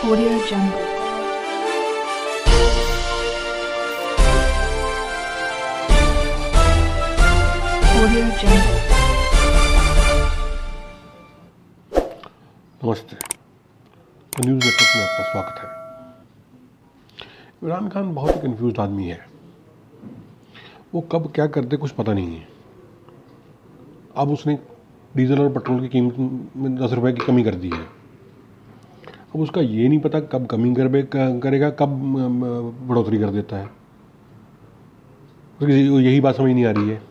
Audio Jungle. Audio Jungle. नमस्ते। News network में आपका स्वागत है। इमरान खान बहुत ही कंफ्यूज आदमी है। वो कब क्या कर दे कुछ पता नहीं है। अब उसने डीजल और पेट्रोल की कीमत में 10 रुपए की कमी कर दी है। अब उसका ये नहीं पता कब कमी करेगा, कब बढ़ोतरी कर देता है। उसकी यही बात समझ नहीं आ रही है।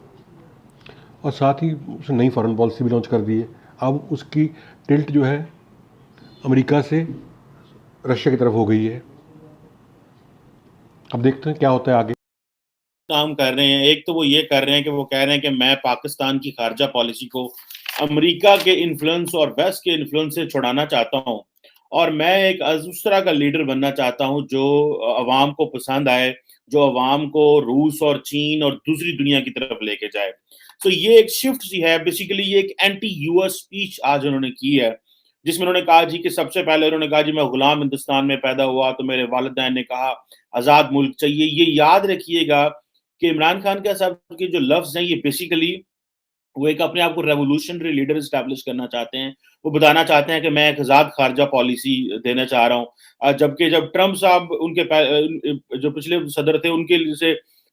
और साथ ही उसने नई फॉरेन पॉलिसी भी लॉन्च कर दी है। अब उसकी टिल्ट जो है अमेरिका से रशिया की तरफ हो गई है। अब देखते हैं क्या होता है आगे। काम कर रहे हैं। एक तो वो ये कर रहे हैं कि वो कह रहे हैं कि मैं पाकिस्तान की खारजा पॉलिसी को अमेरिका के इन्फ्लुएंस और वेस्ट के इन्फ्लुएंस से छुड़ाना चाहता हूं, और मैं एक उस तरह का लीडर बनना चाहता हूं जो अवाम को पसंद आए, जो अवाम को रूस और चीन और दूसरी दुनिया की तरफ लेके जाए। तो ये एक शिफ्ट सी है। बेसिकली ये एक एंटी यूएस स्पीच आज उन्होंने की है, जिसमें उन्होंने कहा जी कि सबसे पहले उन्होंने कहा जी मैं गुलाम हिंदुस्तान में पैदा हुआ तो मेरे वालिदैन ने कहा आजाद मुल्क चाहिए। ये याद रखिएगा कि इमरान खान के साहब के जो लफ्ज हैं ये बेसिकली वो एक अपने आप को रेवोल्यूशनरी लीडर स्टैब्लिश करना चाहते हैं। वो बताना चाहते हैं कि मैं एक आजाद खारजा पॉलिसी देना चाह रहा हूँ। जबकि जब ट्रंप साहब उनके जो पिछले सदर थे उनके लिए से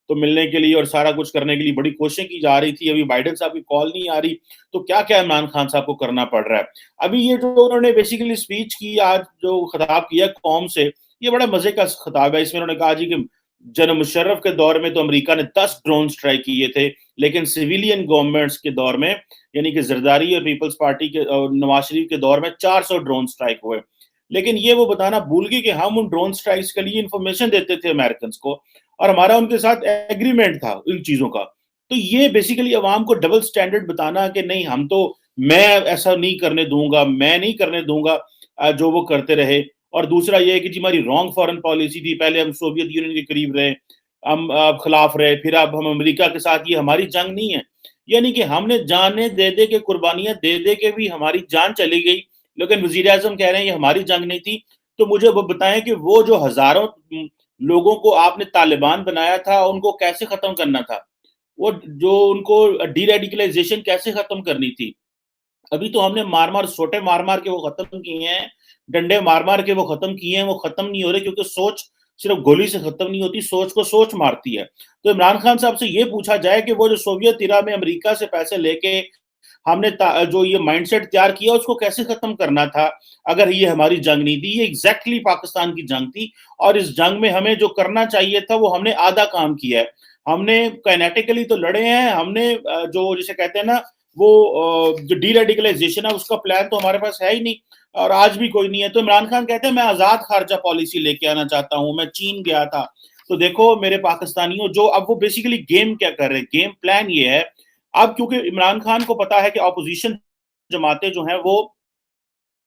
तो मिलने के लिए और सारा कुछ करने के लिए बड़ी कोशिशें की जा रही थी, अभी बाइडेन साहब की कॉल नहीं आ रही, तो क्या क्या इमरान खान साहब को करना पड़ रहा है। अभी ये जो उन्होंने बेसिकली स्पीच की, आज जो खिताब किया कौम से, ये बड़ा मजे का खिताब है। इसमें उन्होंने कहा जी कि जनरल मुशर्रफ के दौर में तो अमेरिका ने 10 ड्रोन स्ट्राइक किए थे, लेकिन सिविलियन गवर्नमेंट्स के दौर में यानी कि जरदारी और पीपल्स पार्टी के और नवाज शरीफ के दौर में 400 ड्रोन स्ट्राइक हुए। लेकिन ये वो बताना भूल गए कि हम उन ड्रोन स्ट्राइक्स के लिए इंफॉर्मेशन देते थे अमेरिकन को, और हमारा उनके साथ एग्रीमेंट था इन चीजों का। तो ये बेसिकली अवाम को डबल स्टैंडर्ड बताना कि नहीं हम तो, मैं ऐसा नहीं करने दूंगा, मैं नहीं करने दूंगा जो वो करते रहे। और दूसरा ये है कि जी हमारी रॉन्ग फॉरेन पॉलिसी थी, पहले हम सोवियत यूनियन के करीब रहे, हम खिलाफ रहे, फिर अब हम अमेरिका के साथ, ये हमारी जंग नहीं है। यानी कि हमने जाने दे दे के, कुर्बानियां दे दे के भी हमारी जान चली गई, लेकिन वजीर आजम कह रहे हैं ये हमारी जंग नहीं थी। तो मुझे वो बताएं कि वो जो हजारों लोगों को आपने तालिबान बनाया था उनको कैसे खत्म करना था, वो जो उनको डीरेडिकलाइजेशन कैसे खत्म करनी थी। अभी तो हमने मार मार सोटे मार मार के वो खत्म किए हैं, डंडे मार मार के वो खत्म किए हैं, वो खत्म नहीं हो रहे, क्योंकि सोच सिर्फ गोली से खत्म नहीं होती, सोच को सोच मारती है। तो इमरान खान साहब से ये पूछा जाए कि वो जो सोवियत इरा में अमेरिका से पैसे लेके हमने जो ये माइंडसेट तैयार किया उसको कैसे खत्म करना था, अगर ये हमारी जंग नहीं थी। ये एग्जैक्टली पाकिस्तान की जंग थी, और इस जंग में हमें जो करना चाहिए था वो हमने आधा काम किया है। हमने काइनेटिकली तो लड़े हैं, हमने जो जिसे कहते हैं ना वो जो डीरेडिकलाइजेशन है उसका प्लान तो हमारे पास है ही नहीं, और आज भी कोई नहीं है। तो इमरान खान कहते हैं मैं आजाद खारजा पॉलिसी लेके आना चाहता हूं, मैं चीन गया था। तो देखो मेरे पाकिस्तानियों, जो अब वो बेसिकली गेम क्या कर रहे हैं, गेम प्लान ये है। अब क्योंकि इमरान खान को पता है कि ऑपोजिशन जमातें जो हैं वो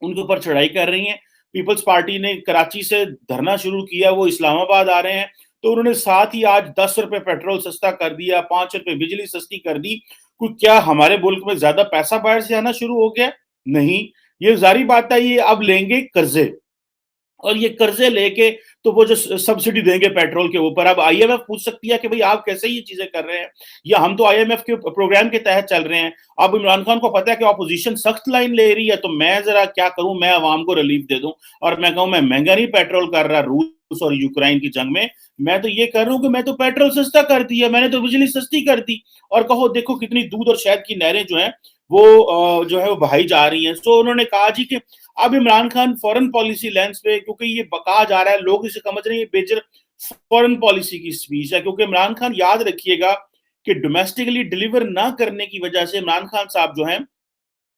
उनके ऊपर चढ़ाई कर रही हैं, पीपल्स पार्टी ने कराची से धरना शुरू किया, वो इस्लामाबाद आ रहे हैं, तो उन्होंने साथ ही आज 10 रुपए पेट्रोल सस्ता कर दिया, 5 रुपए बिजली सस्ती कर दी। क्या हमारे मुल्क में ज्यादा पैसा बाहर से आना शुरू हो गया? नहीं, ये जारी बात है, ये अब लेंगे कर्जे, और ये कर्जे लेके तो वो जो सब्सिडी देंगे पेट्रोल के ऊपर। अब आईएमएफ पूछ सकती है कि भाई आप कैसे ये चीजें कर रहे हैं, या हम तो आईएमएफ के प्रोग्राम के तहत चल रहे हैं। अब इमरान खान को पता है कि ऑपोजिशन सख्त लाइन ले रही है, तो मैं जरा क्या करूं, मैं अवाम को रिलीफ दे दूं, और मैं कहूं मैं महंगा नहीं पेट्रोल कर रहा रूस और यूक्रेन की जंग में, मैं तो ये कर रहा हूं कि मैं तो पेट्रोल सस्ता कर दिया, मैंने तो बिजली सस्ती कर दी, और कहो देखो कितनी दूध और शहद की नहरें जो है वो जो है वो बहाई जा रही हैं। तो उन्होंने कहा जी कि अब Imran Khan foreign policy lens पे, क्योंकि ये बका जा रहा है, लोग इसे समझ रहे हैं ये बेजर फॉरेन पॉलिसी की स्पीच है, क्योंकि इमरान खान, याद रखिएगा कि डोमेस्टिकली डिलीवर ना करने की वजह से इमरान खान साहब जो हैं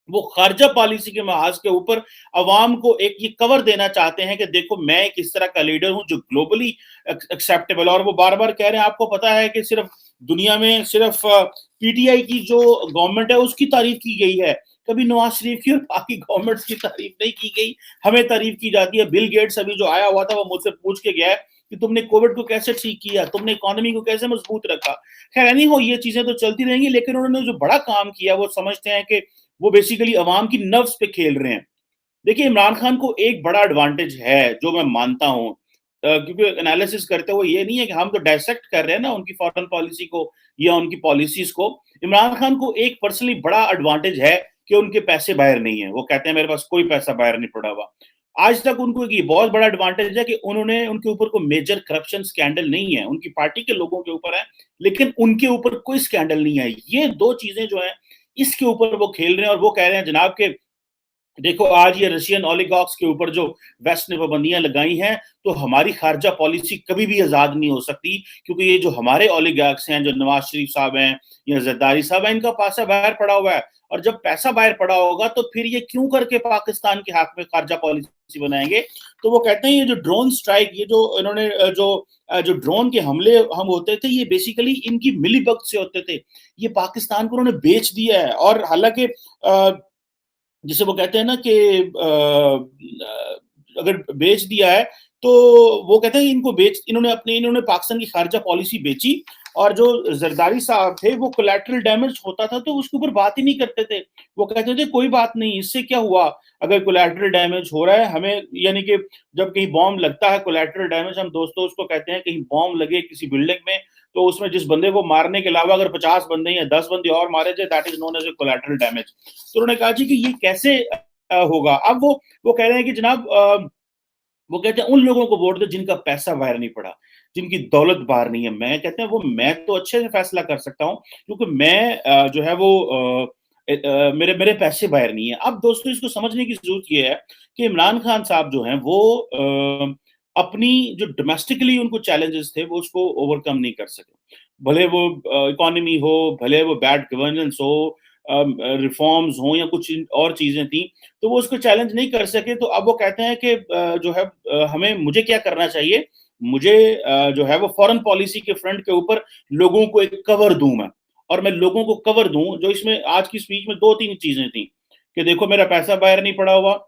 वो खारजा पॉलिसी के महाज के ऊपर अवाम को एक ये कवर देना चाहते हैं कि देखो मैं एक इस तरह का लीडर हूं जो ग्लोबली एक्सेप्टेबल। और वो बार बार कह रहे हैं, आपको पता है कि सिर्फ दुनिया में सिर्फ पीटीआई की जो गवर्नमेंट है उसकी तारीफ की गई है, कभी नवाज शरीफ की और बाकी गवर्नमेंट्स की तारीफ नहीं की गई, हमें तारीफ की जाती है। बिल गेट्स अभी जो आया हुआ था वो मुझसे पूछ के गया है कि तुमने कोविड को कैसे ठीक किया, तुमने इकोनॉमी को कैसे मजबूत रखा। खैर एनी हो, ये चीजें तो चलती रहेंगी, लेकिन उन्होंने जो बड़ा काम किया वो समझते हैं कि वो बेसिकली अवाम की नर्व्स पे खेल रहे हैं। देखिए, इमरान खान को एक बड़ा एडवांटेज है, जो मैं मानता हूँ, क्योंकि एनालिसिस करते हुए ये नहीं है कि हम तो डायसेक्ट कर रहे हैं ना उनकी फॉरेन पॉलिसी को या उनकी पॉलिसीज़ को। इमरान खान को एक पर्सनली बड़ा एडवांटेज है कि उनके पैसे बाहर नहीं है। वो कहते हैं मेरे पास कोई पैसा बाहर नहीं पड़ा हुआ। आज तक उनको एक ये बहुत बड़ा एडवांटेज है कि उन्होंने उनके ऊपर कोई मेजर करप्शन स्कैंडल नहीं है। उनकी पार्टी के लोगों के ऊपर है, लेकिन उनके ऊपर कोई स्कैंडल नहीं है। ये 2 चीज़ें जो हैं, इसके ऊपर वो खेल रहे हैं और वो कह रहे हैं जनाब के देखो आज ये रशियन ओलिगार्क्स के ऊपर जो वेस्ट ने पाबंदियां लगाई हैं, तो हमारी खारजा पॉलिसी कभी भी आजाद नहीं हो सकती, क्योंकि ये जो हमारे ओलिगार्क्स हैं, जो नवाज शरीफ साहब हैं या जरदारी साहब हैं, इनका पैसा बाहर पड़ा हुआ है। और जब पैसा बाहर पड़ा होगा तो फिर ये क्यों करके पाकिस्तान के हक में खारजा पॉलिसी बनाएंगे। तो वो कहते हैं ये जो ड्रोन स्ट्राइक, ये जो इन्होंने जो ड्रोन के हमले हम होते थे, ये बेसिकली इनकी मिलीभगत से होते थे। ये पाकिस्तान को उन्होंने बेच दिया है। और हालांकि जिसे वो कहते हैं ना कि अगर बेच दिया है, तो वो कहते हैं इनको बेच इन्होंने पाकिस्तान की खारजा पॉलिसी बेची। और जो जरदारी साहब थे, वो कोलैटरल डैमेज होता था तो उसके ऊपर बात ही नहीं करते थे। वो कहते थे कोई बात नहीं, इससे क्या हुआ, अगर कोलैटरल डैमेज हो रहा है हमें, यानी कि जब कहीं बॉम्ब लगता है, कोलैटरल डैमेज हम दोस्तों उसको कहते हैं, कहीं बॉम्ब लगे किसी बिल्डिंग में, तो उसमें जिस बंदे को मारने के अलावा अगर 50 बंदे या 10 बंदे और मारे जाए, that is known as a collateral damage. तो उन्होंने कहा जी कि ये कैसे होगा। अब वो कह रहे हैं कि जनाब वो कहते हैं उन लोगों को वोट दो जिनका पैसा बाहर नहीं पड़ा, जिनकी दौलत बाहर नहीं है। मैं कहते हैं वो मैं तो अच्छे से फैसला कर सकता हूँ, क्योंकि मैं जो है वो मेरे मेरे पैसे बाहर नहीं है। अब दोस्तों इसको समझने की जरूरत ये है कि इमरान खान साहब जो हैं वो अपनी जो डोमेस्टिकली उनको चैलेंजेस थे वो उसको ओवरकम नहीं कर सके। भले वो इकोनॉमी हो, भले वो बैड गवर्नेंस हो, रिफॉर्म्स हो या कुछ और चीजें थी, तो वो उसको चैलेंज नहीं कर सके। तो अब वो कहते हैं कि जो है मुझे क्या करना चाहिए, मुझे जो है वो फॉरेन पॉलिसी के फ्रंट के ऊपर लोगों को एक कवर दूं मैं। और मैं लोगों को कवर दूं, जो इसमें आज की स्पीच में 2-3 चीजें थी कि देखो मेरा पैसा बाहर नहीं पड़ा हुआ,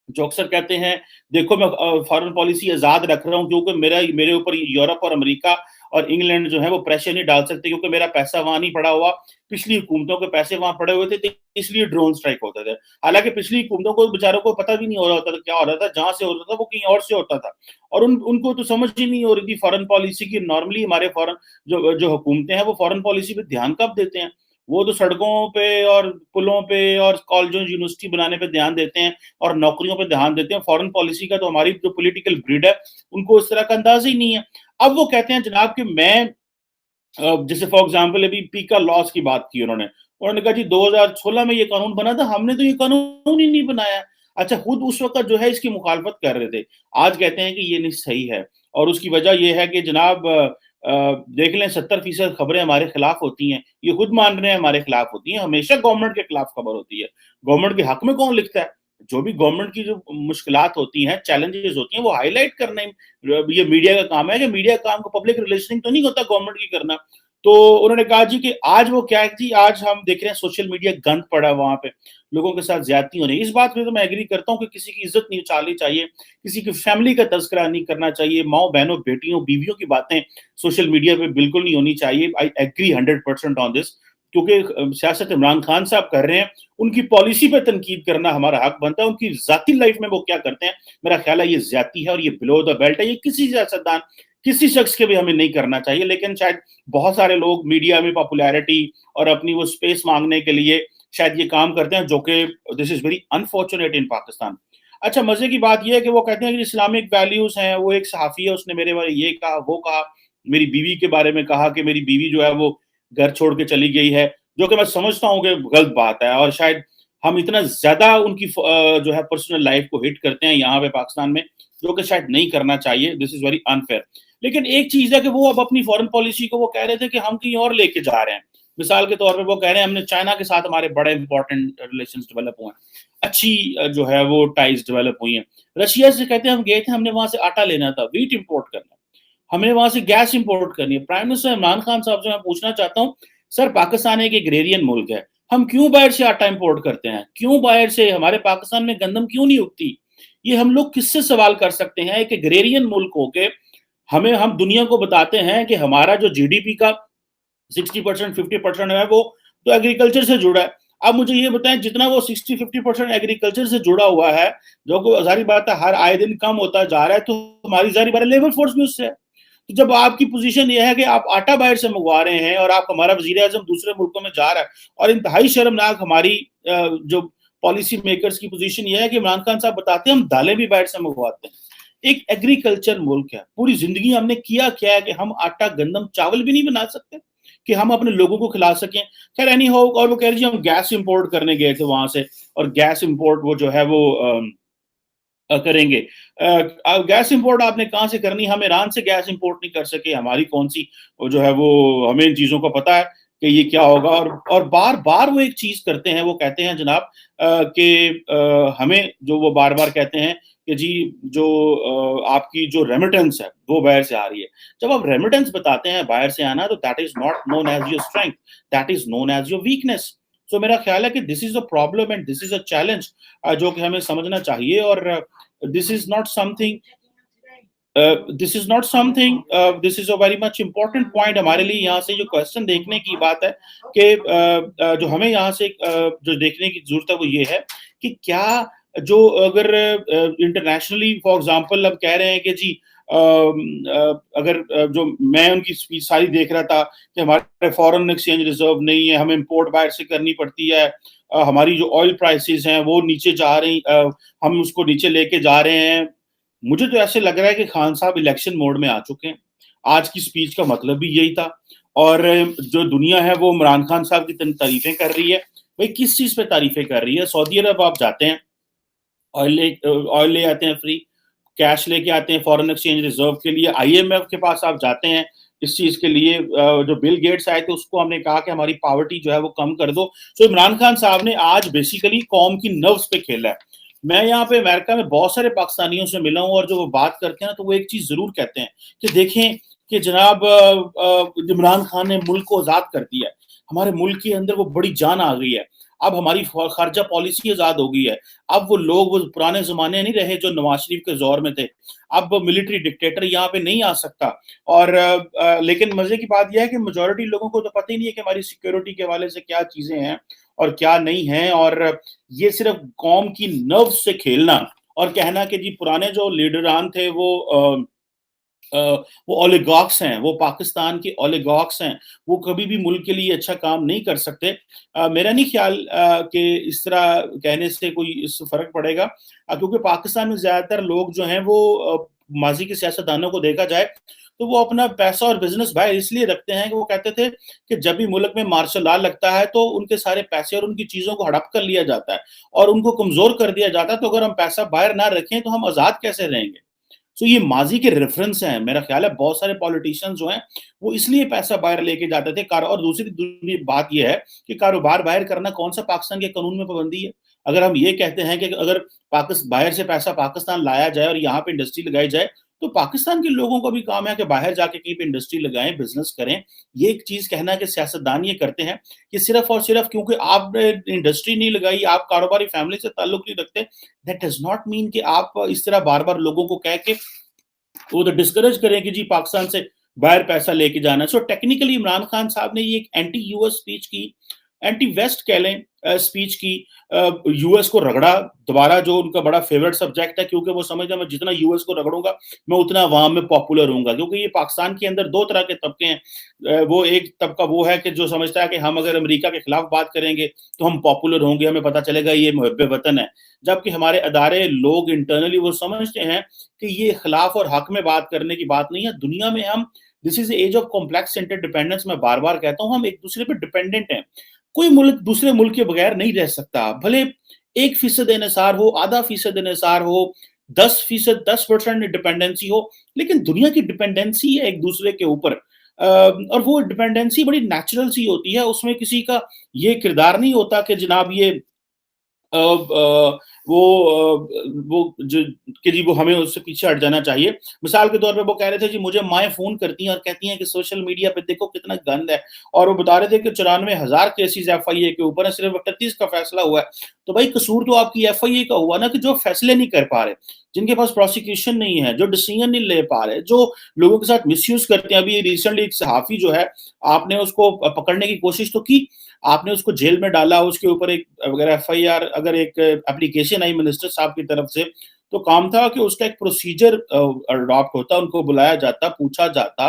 जो अक्सर कहते हैं देखो मैं फॉरेन पॉलिसी आजाद रख रहा हूं, क्योंकि मेरे ऊपर यूरोप और अमेरिका और इंग्लैंड जो है वो प्रेशर नहीं डाल सकते, क्योंकि मेरा पैसा वहां नहीं पड़ा हुआ। पिछली हुकूमतों के पैसे वहां पड़े हुए थे, तो इसलिए ड्रोन स्ट्राइक होते थे। हालांकि पिछली हुकूमतों को बेचारों को पता भी नहीं हो रहा होता था क्या हो रहा था, जहां से हो रहा था वो कहीं और से होता था। और उनको तो समझ ही नहीं हो रही थी फॉरेन पॉलिसी की। नॉर्मली हमारे फॉरेन जो जो हुकूमतें हैं वो फॉरेन पॉलिसी पे ध्यान कब देते हैं, वो तो सड़कों पे और पुलों पे और कॉलेजों यूनिवर्सिटी बनाने पे ध्यान देते हैं और नौकरियों पे ध्यान देते हैं। फॉरेन पॉलिसी का तो हमारी जो पॉलिटिकल ग्रिड है उनको इस तरह का अंदाज ही नहीं है। अब वो कहते हैं जनाब कि मैं जैसे फॉर एग्जांपल अभी पीका लॉस की बात की उन्होंने कहा जी 2016 में ये कानून बना था, हमने तो ये कानून ही नहीं बनाया। अच्छा, खुद उस वक्त जो है इसकी मुखालफत कर रहे थे, आज कहते हैं कि ये नहीं सही है। और उसकी वजह यह है कि जनाब देख लें 70% खबरें हमारे खिलाफ होती हैं, ये खुद मान रहे हैं हमारे खिलाफ होती हैं। हमेशा गवर्नमेंट के खिलाफ खबर होती है, गवर्नमेंट के हक में कौन लिखता है। जो भी गवर्नमेंट की जो मुश्किलात होती हैं, चैलेंजेस होती हैं, वो हाईलाइट करना ये मीडिया का काम है। कि मीडिया का काम को पब्लिक रिलेशनिंग तो नहीं होता गवर्नमेंट की करना। तो उन्होंने कहा जी कि आज वो क्या है जी, आज हम देख रहे हैं सोशल मीडिया गंद पड़ा है, वहां पे लोगों के साथ ज्यादती हो रही है। इस बात में तो मैं एग्री करता हूँ कि किसी की इज्जत नहीं उछालनी चाहिए, किसी की फैमिली का तस्करा नहीं करना चाहिए, माओ बहनों बेटियों बीवियों की बातें सोशल मीडिया पे बिल्कुल नहीं होनी चाहिए। आई एग्री 100% ऑन दिस, क्योंकि सियासत इमरान खान साहब कर रहे हैं, उनकी पॉलिसी पे तनकीद करना हमारा हक बनता है। उनकी जाती लाइफ में वो क्या करते हैं, मेरा ख्याल है ये ज्यादती है और ये बिलो द बेल्ट है। ये किसी सियासतदान किसी शख्स के भी हमें नहीं करना चाहिए, लेकिन शायद बहुत सारे लोग मीडिया में पॉपुलैरिटी और अपनी वो स्पेस मांगने के लिए शायद ये काम करते हैं, जो कि दिस इज वेरी अनफॉर्चुनेट इन पाकिस्तान। अच्छा, मजे की बात यह है कि वो कहते हैं कि इस्लामिक वैल्यूज हैं। वो एक सहाफी है, उसने मेरे बारे ये कहा वो कहा, मेरी बीवी के बारे में कहा कि मेरी बीवी जो है वो घर छोड़ के चली गई है, जो कि मैं समझता हूँ कि गलत बात है। और शायद हम इतना ज्यादा उनकी जो है पर्सनल लाइफ को हिट करते हैं यहाँ पे पाकिस्तान में, जो कि शायद नहीं करना चाहिए। This is very unfair. लेकिन एक चीज है कि वो अब अपनी फॉरेन पॉलिसी को वो कह रहे थे कि हम कहीं और लेके जा रहे हैं। मिसाल के तौर पे वो कह रहे हैं हमने चाइना के साथ हमारे बड़े इंपॉर्टेंट रिलेशंस डेवलप हुए हैं, अच्छी जो है वो टाइज डेवलप हुई हैं। रशिया से कहते हैं हम गए थे, हमने वहां से आटा लेना था, वीट इंपोर्ट करना, हमें वहां से गैस इंपोर्ट करनी है। प्राइम मिनिस्टर इमरान खान साहब से मैं पूछना चाहता हूँ, सर पाकिस्तान एक एग्रेरियन मुल्क है, हम क्यों बाहर से आटा इंपोर्ट करते हैं, क्यों बाहर से हमारे पाकिस्तान में गंदम क्यों नहीं उगती। ये हम लोग किससे सवाल कर सकते हैं। एक एग्रेरियन मुल्क होके हम दुनिया को बताते हैं कि हमारा जो जीडीपी का 60% 50% है वो तो एग्रीकल्चर से जुड़ा है। अब मुझे ये बताएं, जितना वो 60-50% एग्रीकल्चर से जुड़ा हुआ है, जो को जाहिर बात है हर आए दिन कम होता जा रहा है, तो हमारी जाहिर बात है लेबर फोर्स भी उससे है। तो जब आपकी पोजीशन ये है कि आप आटा बाहर से मंगवा रहे हैं और आप हमारा वजीर आजम दूसरे मुल्कों में जा रहा है, और इंतहाई शर्मनाक हमारी जो पॉलिसी मेकर्स की पोजीशन ये है कि इमरान खान साहब बताते हैं हम दालें भी बाहर से मंगवाते हैं। एक एग्रीकल्चर मुल्क है, पूरी जिंदगी हमने किया क्या है कि हम आटा गंदम चावल भी नहीं बना सकते कि हम अपने लोगों को खिला सकें। खैर एनी हो, और वो कह रही हम गैस इंपोर्ट करने गए थे वहां से, और गैस इंपोर्ट वो जो है वो करेंगे। गैस इंपोर्ट आपने कहां से करनी, हम ईरान से गैस इंपोर्ट नहीं कर सके, हमारी कौन सी वो जो है वो, हमें इन चीजों का पता है कि ये क्या होगा। और बार बार वो एक चीज करते हैं, वो कहते हैं जनाब कि हमें जो वो बार बार कहते हैं कि जी जो आपकी जो रेमिटेंस है वो बाहर से आ रही है। जब आप रेमिटेंस बताते हैं बाहर से आना, तो that is not known as your strength, that is known as your weakness. So मेरा ख्याल है कि this is a problem and this is a challenge जो कि हमें समझना चाहिए। और this is not something this is a very much important point हमारे लिए। यहाँ से जो क्वेश्चन देखने की बात है कि जो हमें यहाँ से जो देखने की जरूरत है वो ये है कि क्या जो अगर इंटरनेशनली फॉर एग्जांपल अब कह रहे हैं कि जी अगर जो मैं उनकी स्पीच सारी देख रहा था कि हमारे फॉरेन एक्सचेंज रिजर्व नहीं है, हमें इंपोर्ट बाहर से करनी पड़ती है, हमारी जो ऑयल प्राइसेस हैं वो नीचे जा रही, हम उसको नीचे लेके जा रहे हैं। मुझे तो ऐसे लग रहा है कि खान साहब इलेक्शन मोड में आ चुके हैं। आज की स्पीच का मतलब भी यही था। और जो दुनिया है वो इमरान खान साहब की तारीफें कर रही है। भाई किस चीज पे तारीफें कर रही है? सऊदी अरब आप जाते हैं, ऑयल ले आते हैं फ्री, कैश लेके आते हैं फॉरेन एक्सचेंज रिजर्व के लिए, आईएमएफ के पास आप जाते हैं इस चीज के लिए। जो बिल गेट्स आए थे उसको हमने कहा कि हमारी पॉवर्टी जो है वो कम कर दो। सो इमरान खान साहब ने आज बेसिकली कौम की नर्व्स पे खेला है। मैं यहाँ पे अमेरिका में बहुत सारे पाकिस्तानियों से मिला हूँ, और जो वो बात करते हैं ना, तो वो एक चीज जरूर कहते हैं कि देखें कि जनाब इमरान खान ने मुल्क को आजाद कर दिया है, हमारे मुल्क के अंदर वो बड़ी जान आ गई है, अब हमारी खारजा पॉलिसी आजाद हो गई है, अब वो लोग वो पुराने जमाने नहीं रहे जो नवाज शरीफ के दौर में थे, अब मिलिट्री डिक्टेटर यहाँ पे नहीं आ सकता। और लेकिन मजे की बात यह है कि मेजोरिटी लोगों को तो पता ही नहीं है कि हमारी सिक्योरिटी के हवाले से क्या चीजें हैं और क्या नहीं है। और ये सिर्फ कौम की नर्व से खेलना और कहना कि जी पुराने जो लीडरान थे वो ओलिगार्क्स हैं, वो पाकिस्तान के ओलिगार्क्स हैं, वो कभी भी मुल्क के लिए अच्छा काम नहीं कर सकते। मेरा नहीं ख्याल कि इस तरह कहने से कोई इस फर्क पड़ेगा, क्योंकि पाकिस्तान में ज्यादातर लोग जो हैं वो माजी के सियासतदानों को देखा जाए तो वो अपना पैसा और बिजनेस बाहर इसलिए रखते हैं कि वो कहते थे कि जब भी मुल्क में मार्शल लॉ लगता है तो उनके सारे पैसे और उनकी चीजों को हड़प कर लिया जाता है और उनको कमजोर कर दिया जाता है। तो अगर हम पैसा बाहर ना रखें तो हम आजाद कैसे रहेंगे? सो ये माजी के रेफरेंस हैं। मेरा ख्याल है बहुत सारे पॉलिटिशियंस जो हैं वो इसलिए पैसा बाहर लेके जाते थे। और दूसरी बात यह है कि कारोबार बाहर करना कौन सा पाकिस्तान के कानून में पाबंदी है? अगर हम ये कहते हैं कि अगर पाकिस्तान बाहर से पैसा पाकिस्तान लाया जाए और यहाँ पे इंडस्ट्री लगाई जाए, तो पाकिस्तान के लोगों का भी काम है कि बाहर जाके कहीं पे इंडस्ट्री लगाएं, बिजनेस करें। ये एक चीज कहना है कि सियासतदान ये करते हैं कि सिर्फ और सिर्फ क्योंकि आपने इंडस्ट्री नहीं लगाई, आप कारोबारी फैमिली से ताल्लुक नहीं रखते, दैट डज नॉट मीन कि आप इस तरह बार बार लोगों को कह के वो तो डिस्करेज करें कि जी पाकिस्तान से बाहर पैसा लेके जाना है। सो टेक्निकली इमरान खान साहब ने ये एक एंटी यूएस स्पीच की, एंटी वेस्ट कह लें स्पीच की, यूएस को रगड़ा दोबारा, जो उनका बड़ा फेवरेट सब्जेक्ट है, क्योंकि वो समझते हैं मैं जितना यूएस को रगड़ूंगा मैं उतना वहां में पॉपुलर होऊंगा। क्योंकि ये पाकिस्तान के अंदर दो तरह के तबके हैं। वो एक तबका वो है कि जो समझता है कि हम अगर अमेरिका के खिलाफ बात करेंगे तो हम पॉपुलर होंगे, हमें पता चलेगा ये मुहब्बे वतन है। जबकि हमारे अदारे लोग इंटरनली वो समझते हैं कि ये खिलाफ और हक में बात करने की बात नहीं है। दुनिया में हम, this is age of complex interdependence, मैं बार बार कहता हूँ, हम एक दूसरे पर डिपेंडेंट हैं। कोई मुल्क दूसरे मुल्क के बगैर नहीं रह सकता, भले 1% इन्हिसार हो, आधा फीसद इन्हिसार हो, 10%, 10% डिपेंडेंसी हो, लेकिन दुनिया की डिपेंडेंसी है एक दूसरे के ऊपर। और वो डिपेंडेंसी बड़ी नेचुरल सी होती है, उसमें किसी का ये किरदार नहीं होता कि जनाब ये वो जो कि जी वो हमें उससे पीछे हट जाना चाहिए। मिसाल के तौर पे वो कह रहे थे जी मुझे माएँ फोन करती हैं और कहती हैं कि सोशल मीडिया पे देखो कितना गंद है, और वो बता रहे थे कि 94,000 केसेस एफआईए के ऊपर है, सिर्फ 38 का फैसला हुआ है। तो भाई कसूर तो आपकी एफआईए का हुआ ना, कि जो फैसले नहीं कर पा रहे, जिनके पास प्रोसिक्यूशन नहीं है, जो डिसीजन नहीं ले पा रहे, जो लोगों के साथ मिसयूज करते हैं। अभी रिसेंटली एक सहाफी जो है, आपने उसको पकड़ने की कोशिश तो की, आपने उसको जेल में डाला, उसके ऊपर एक अगर एफआईआर, अगर एक एप्लीकेशन आई मिनिस्टर साहब की तरफ से, तो काम था कि उसका एक प्रोसीजर अडॉप्ट होता, उनको बुलाया जाता, पूछा जाता,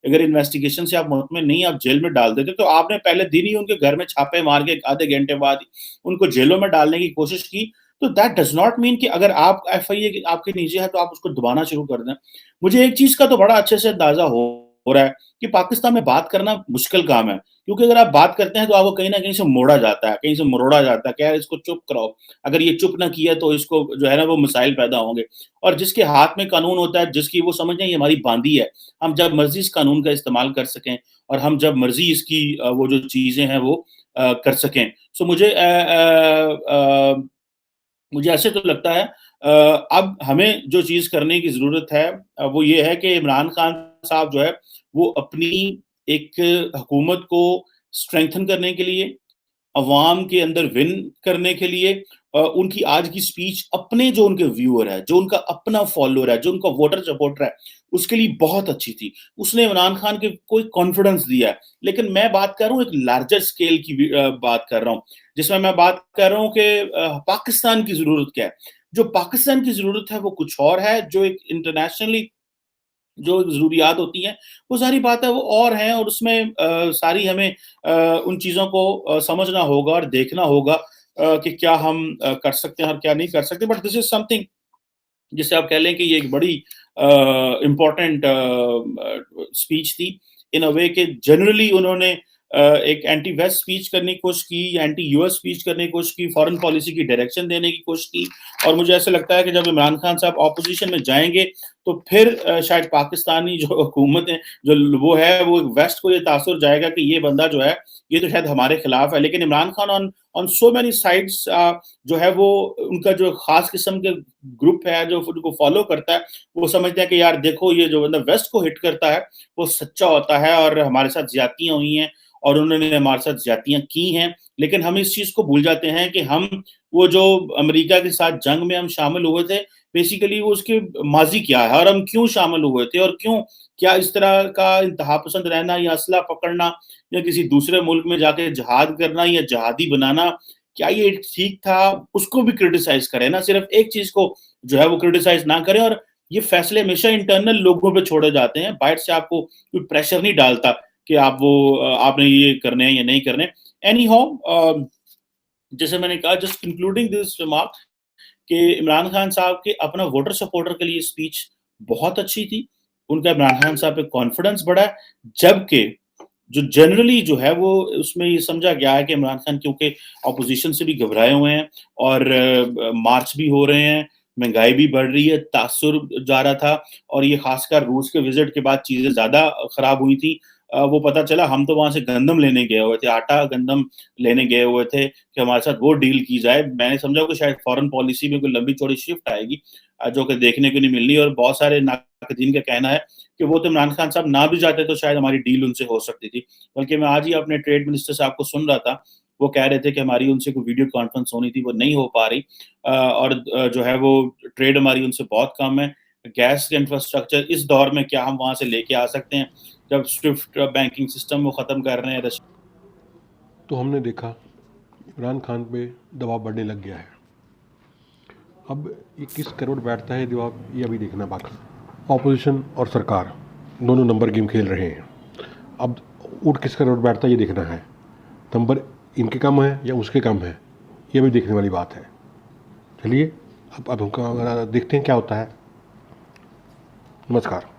अगर इन्वेस्टिगेशन से आप मुतमिन नहीं, आप जेल में डाल देते। तो आपने पहले दिन ही उनके घर में छापे मार के आधे घंटे बाद उनको जेलों में डालने की कोशिश की। तो दैट डज नॉट मीन कि अगर आप एफआईए आपके नीचे है तो आप उसको दबाना शुरू कर दें। मुझे एक चीज का तो बड़ा अच्छे से अंदाजा हो रहा है कि पाकिस्तान में बात करना मुश्किल काम है, क्योंकि अगर आप बात करते हैं तो आपको कहीं ना कहीं से मोड़ा जाता है, कहीं से मरोड़ा जाता है, क्या है, इसको चुप कराओ, अगर ये चुप ना किया तो इसको जो है ना वो मिसाइल पैदा होंगे। और जिसके हाथ में कानून होता है, जिसकी वो समझ ये हमारी बांदी है, हम जब मर्जी इस कानून का इस्तेमाल कर सकें और हम जब मर्जी इसकी वो जो चीजें हैं वो कर सकें। सो मुझे ऐसे तो लगता है अब हमें जो चीज़ करने की ज़रूरत है वो ये है कि इमरान खान साहब जो है वो अपनी एक हुकूमत को स्ट्रेंथन करने के लिए, अवाम के अंदर विन करने के लिए उनकी आज की स्पीच अपने जो उनके व्यूअर है, जो उनका अपना फॉलोअर है, जो उनका वोटर सपोर्टर है, उसके लिए बहुत अच्छी थी। उसने इमरान खान के कोई कॉन्फिडेंस दिया है। लेकिन मैं बात कर रहा हूँ एक लार्जर स्केल की बात कर रहा हूँ, जिसमें मैं बात कर रहा हूँ कि पाकिस्तान की ज़रूरत क्या है? जो पाकिस्तान की ज़रूरत है वो कुछ और है, जो एक इंटरनेशनली जो ज़रूरियात होती हैं, वो सारी बात है वो और हैं, और उसमें सारी हमें उन चीज़ों को समझना होगा और देखना होगा कि क्या हम कर सकते हैं और क्या नहीं कर सकते। बट दिस इज़ समथिंग जिसे आप कह लें कि ये एक बड़ी इम्पोर्टेंट स्पीच थी, इन अ वे कि जनरली उन्होंने एक एंटी वेस्ट स्पीच करने की कोशिश की, एंटी यूएस स्पीच करने की कोशिश की, फॉरेन पॉलिसी की डायरेक्शन देने की कोशिश की। और मुझे ऐसा लगता है कि जब इमरान खान साहब ऑपोजिशन में जाएंगे तो फिर शायद पाकिस्तानी जो हुकूमत है, जो वो है, वो वेस्ट को ये तासुर जाएगा कि ये बंदा जो है ये तो शायद हमारे खिलाफ है। लेकिन Imran Khan on on so many sides जो है वो उनका जो खास किस्म के ग्रुप है जो उनको फॉलो करता है, वो समझते हैं कि यार देखो ये जो बंदा वेस्ट को हिट करता है वो सच्चा होता है और हमारे साथ ज्यादतियां हुई हैं और उन्होंने हमारे साथ ज्यादतियां की हैं। लेकिन हम इस चीज को भूल जाते हैं कि हम वो जो अमेरिका के साथ जंग में हम शामिल हुए थे, बेसिकली वो उसकी माजी क्या है और हम क्यों शामिल हुए थे, और क्यों, क्या इस तरह का इंतहा पसंद रहना या असला पकड़ना या किसी दूसरे मुल्क में जाके जहाद करना या जहादी बनाना, क्या ये ठीक था? उसको भी क्रिटिसाइज करें ना, सिर्फ एक चीज को जो है वो क्रिटिसाइज ना करें। और ये फैसले हमेशा इंटरनल लोगों पे छोड़े जाते हैं, बाहर से आपको कोई प्रेशर नहीं डालता कि आप वो आपने ये करने हैं या नहीं करने। एनी हाउ, जैसे मैंने कहा, जस्ट इंक्लूडिंग दिस रिमार्क कि इमरान खान साहब के अपना वोटर सपोर्टर के लिए स्पीच बहुत अच्छी थी। उनका इमरान खान साहब पे कॉन्फिडेंस बढ़ा है, जबकि जो जनरली जो है वो उसमें ये समझा गया है कि इमरान खान क्योंकि अपोजिशन से भी घबराए हुए हैं और मार्च भी हो रहे हैं, महंगाई भी बढ़ रही है, तासुर जा रहा था, और ये खासकर रूस के विजिट के बाद चीजें ज्यादा खराब हुई थी। वो पता चला हम तो वहां से गंदम लेने गए हुए थे, आटा गंदम लेने गए हुए थे कि हमारे साथ वो डील की जाए। मैंने समझा कि शायद फॉरेन पॉलिसी में कोई लंबी चौड़ी शिफ्ट आएगी जो कि देखने को नहीं मिलनी, और बहुत सारे नाकदीन का कहना है कि वो तो इमरान खान साहब ना भी जाते तो शायद हमारी डील उनसे हो सकती थी। बल्कि मैं आज ही अपने ट्रेड मिनिस्टर साहब को सुन रहा था, वो कह रहे थे कि हमारी उनसे कोई वीडियो कॉन्फ्रेंस होनी थी, वो नहीं हो पा रही, और जो है वो ट्रेड हमारी उनसे बहुत कम है। गैस के इंफ्रास्ट्रक्चर इस दौर में क्या हम वहां से लेके आ सकते हैं जब स्विफ्ट बैंकिंग सिस्टम वो ख़त्म कर रहे हैं। तो हमने देखा इमरान खान पे दबाव बढ़ने लग गया है। अब ये किस करोड़ बैठता है दबाव, ये अभी देखना बाकी। ऑपोजिशन और सरकार दोनों नंबर गेम खेल रहे हैं। अब उठ किस करोड़ बैठता है ये देखना है। नंबर इनके कम है या उसके कम है, ये भी देखने वाली बात है। चलिए अब हमको देखते हैं क्या होता है। नमस्कार।